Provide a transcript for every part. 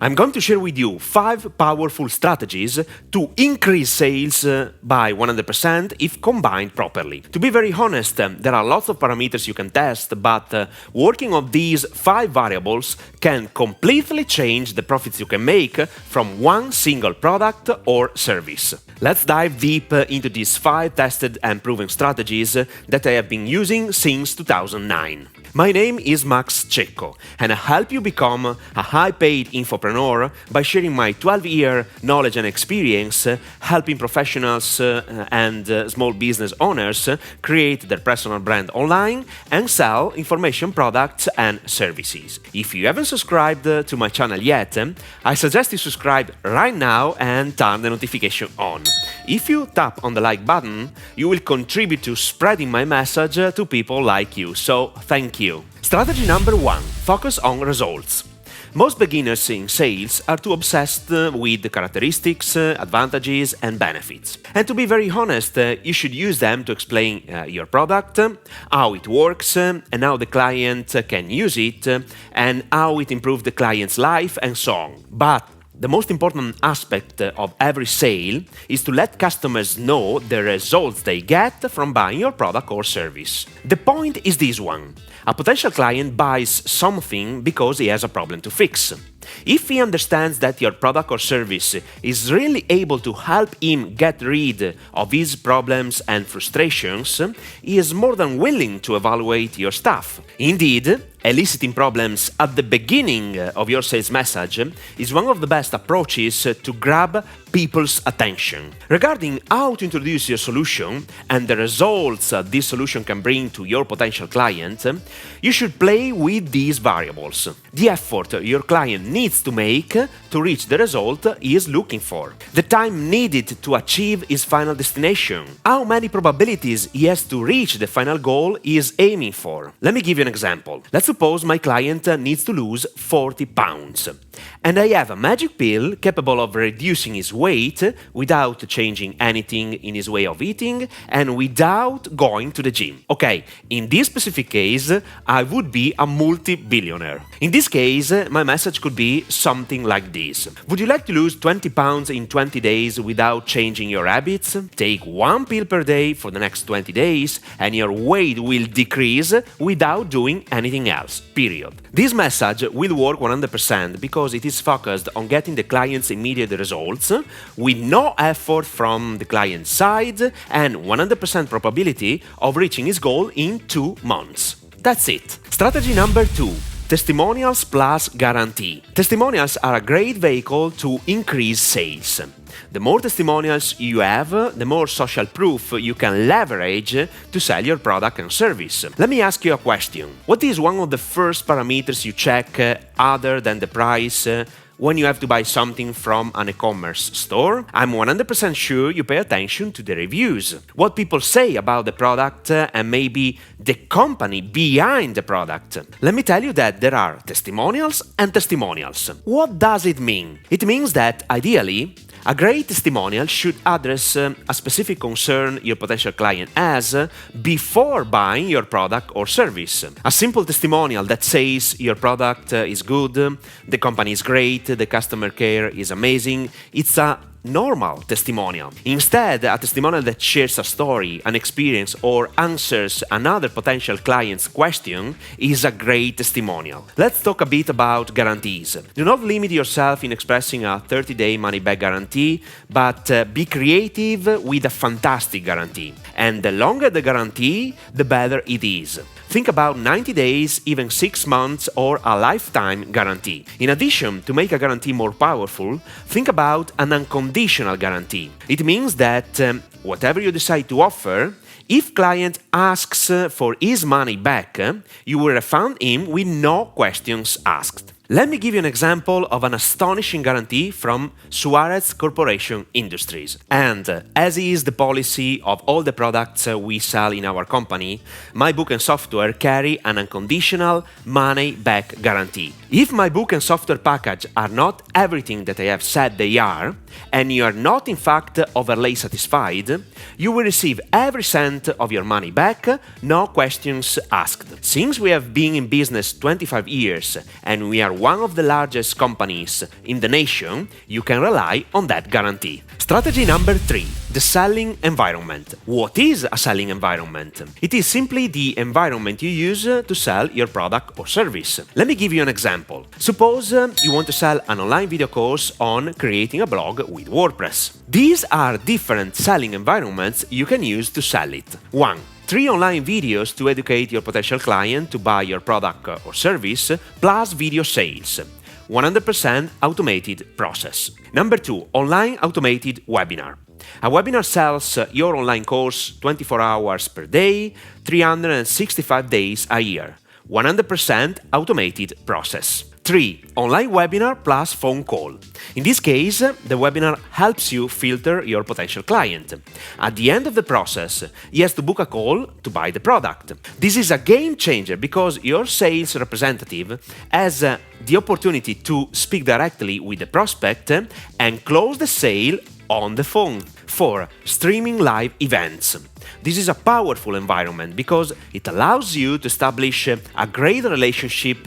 I'm going to share with you 5 powerful strategies to increase sales by 100% if combined properly. To be very honest, there are lots of parameters you can test, but working on these 5 variables can completely change the profits you can make from one single product or service. Let's dive deep into these 5 tested and proven strategies that I have been using since 2009. My name is Max Cecco, and I help you become a high-paid infopreneur by sharing my 12-year knowledge and experience, helping professionals and small business owners create their personal brand online and sell information products and services. If you haven't subscribed to my channel yet, I suggest you subscribe right now and turn the notification on. If you tap on the like button, you will contribute to spreading my message to people like you, so thank you. Strategy number 1. Focus on results. Most beginners in sales are too obsessed with the characteristics, advantages and benefits. And to be very honest, you should use them to explain your product, how it works, and how the client can use it, and how it improves the client's life, and so on. But the most important aspect of every sale is to let customers know the results they get from buying your product or service. The point is this one. A potential client buys something because he has a problem to fix. If he understands that your product or service is really able to help him get rid of his problems and frustrations, he is more than willing to evaluate your stuff. Indeed, eliciting problems at the beginning of your sales message is one of the best approaches to grab people's attention. Regarding how to introduce your solution and the results this solution can bring to your potential client, you should play with these variables. The effort your client needs to make to reach the result he is looking for, the time needed to achieve his final destination, how many probabilities he has to reach the final goal he is aiming for. Let me give you an example. Let's suppose my client needs to lose 40 pounds, and I have a magic pill capable of reducing his weight without changing anything in his way of eating and without going to the gym. Okay, in this specific case, I would be a multi-billionaire. In this case, my message could be something like this. Would you like to lose 20 pounds in 20 days without changing your habits? Take 1 pill per day for the next 20 days and your weight will decrease without doing anything else. Period. This message will work 100% because it is focused on getting the client's immediate results with no effort from the client's side and 100% probability of reaching his goal in 2 months. That's it. Strategy number 2. Testimonials plus guarantee. Testimonials are a great vehicle to increase sales. The more testimonials you have, the more social proof you can leverage to sell your product and service. Let me ask you a question. What is one of the first parameters you check other than the price when you have to buy something from an e-commerce store? I'm 100% sure you pay attention to the reviews, what people say about the product and maybe the company behind the product. Let me tell you that there are testimonials and testimonials. What does it mean? It means that, ideally, a great testimonial should address a specific concern your potential client has before buying your product or service. A simple testimonial that says your product is good, the company is great, the customer care is amazing, it's a normal testimonial. Instead, a testimonial that shares a story, an experience, or answers another potential client's question is a great testimonial. Let's talk a bit about guarantees. Do not limit yourself in expressing a 30-day money-back guarantee, but be creative with a fantastic guarantee. And the longer the guarantee, the better it is. Think about 90 days, even 6 months, or a lifetime guarantee. In addition, to make a guarantee more powerful, think about an unconditional guarantee. It means that whatever you decide to offer, if client asks for his money back, you will refund him with no questions asked. Let me give you an example of an astonishing guarantee from Suarez Corporation Industries. And as is the policy of all the products we sell in our company, my book and software carry an unconditional money-back guarantee. If my book and software package are not everything that I have said they are, and you are not in fact overly satisfied, you will receive every cent of your money back, no questions asked. Since we have been in business 25 years and we are one of the largest companies in the nation, you can rely on that guarantee. Strategy number 3, the selling environment. What is a selling environment? It is simply the environment you use to sell your product or service. Let me give you an example. Suppose you want to sell an online video course on creating a blog with WordPress. These are different selling environments you can use to sell it. 1. 3 online videos to educate your potential client to buy your product or service, plus video sales. 100% automated process. Number 2, online automated webinar. A webinar sells your online course 24 hours per day, 365 days a year. 100% automated process. 3. Online webinar plus phone call. In this case, the webinar helps you filter your potential client. At the end of the process, he has to book a call to buy the product. This is a game changer because your sales representative has the opportunity to speak directly with the prospect and close the sale on the phone. 4. Streaming live events. This is a powerful environment because it allows you to establish a great relationship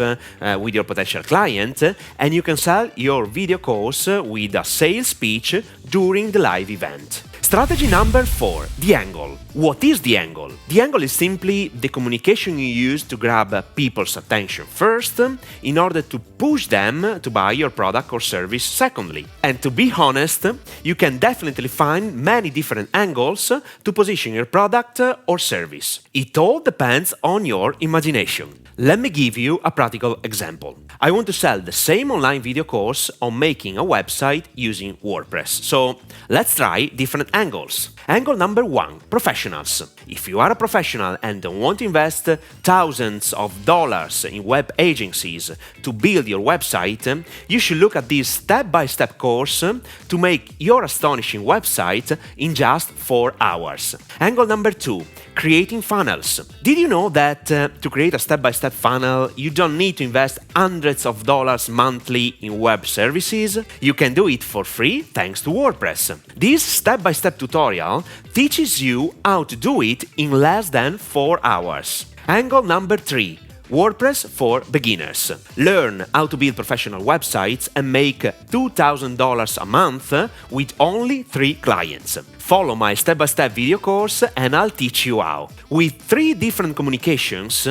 with your potential client, and you can sell your video course with a sales pitch during the live event. Strategy number 4, the angle. What is the angle? The angle is simply the communication you use to grab people's attention first, in order to push them to buy your product or service secondly. And to be honest, you can definitely find many different angles to position your product or service. It all depends on your imagination. Let me give you a practical example. I want to sell the same online video course on making a website using WordPress. So let's try different angles. Angle number 1, professionals. If you are a professional and don't want to invest thousands of dollars in web agencies to build your website, you should look at this step-by-step course to make your astonishing website in just 4 hours. Angle number 2, creating funnels. Did you know that to create a step-by-step funnel, you don't need to invest hundreds of dollars monthly in web services? You can do it for free thanks to WordPress. This step-by-step tutorial teaches you how to do it in less than 4 hours. Angle number 3, WordPress for beginners. Learn how to build professional websites and make $2,000 a month with only 3 clients. Follow my step-by-step video course and I'll teach you how. With 3 different communications,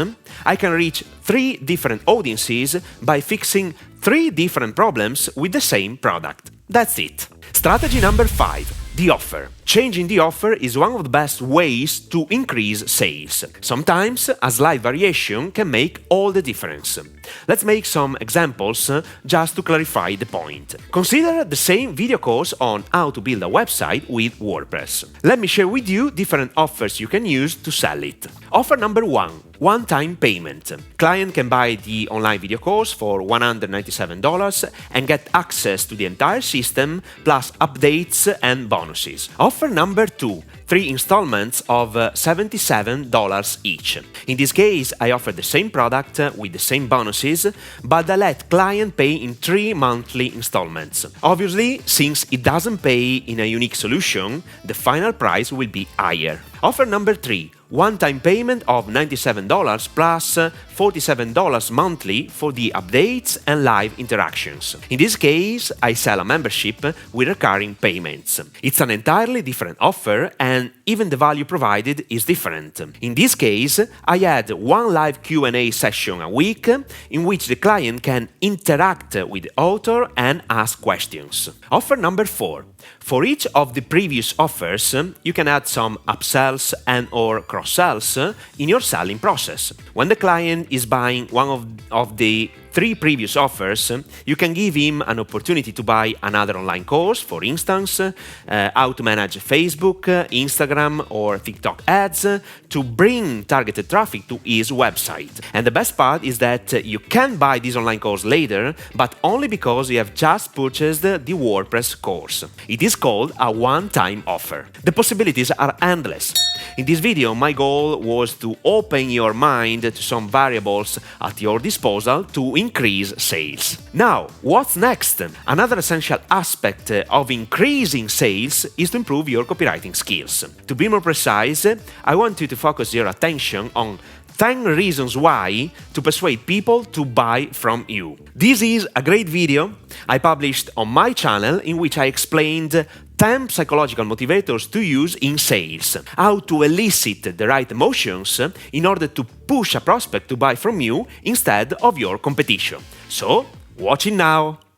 I can reach 3 different audiences by fixing 3 different problems with the same product. That's it. Strategy number 5, the offer. Changing the offer is one of the best ways to increase sales. Sometimes a slight variation can make all the difference. Let's make some examples just to clarify the point. Consider the same video course on how to build a website with WordPress. Let me share with you different offers you can use to sell it. Offer number 1, one-time payment. Client can buy the online video course for $197 and get access to the entire system plus updates and bonuses. Offer number 2, 3 installments of $77 each. In this case, I offer the same product with the same bonuses, but I let client pay in 3 monthly installments. Obviously, since it doesn't pay in a unique solution, the final price will be higher. Offer number 3, one-time payment of $97 plus $47 monthly for the updates and live interactions. In this case, I sell a membership with recurring payments. It's an entirely different offer and even the value provided is different. In this case, I add 1 live Q&A session a week in which the client can interact with the author and ask questions. Offer number 4. For each of the previous offers, you can add some upsells and or cross-sells in your selling process. When the client is buying one of the 3 previous offers, you can give him an opportunity to buy another online course, for instance, how to manage Facebook, Instagram or TikTok ads to bring targeted traffic to his website. And the best part is that you can buy this online course later, but only because you have just purchased the WordPress course. It is called a one-time offer. The possibilities are endless. In this video, my goal was to open your mind to some variables at your disposal to increase sales. Now, what's next? Another essential aspect of increasing sales is to improve your copywriting skills. To be more precise, I want you to focus your attention on 10 reasons why to persuade people to buy from you. This is a great video I published on my channel in which I explained 10 psychological motivators to use in sales, how to elicit the right emotions in order to push a prospect to buy from you instead of your competition. So, watch it now!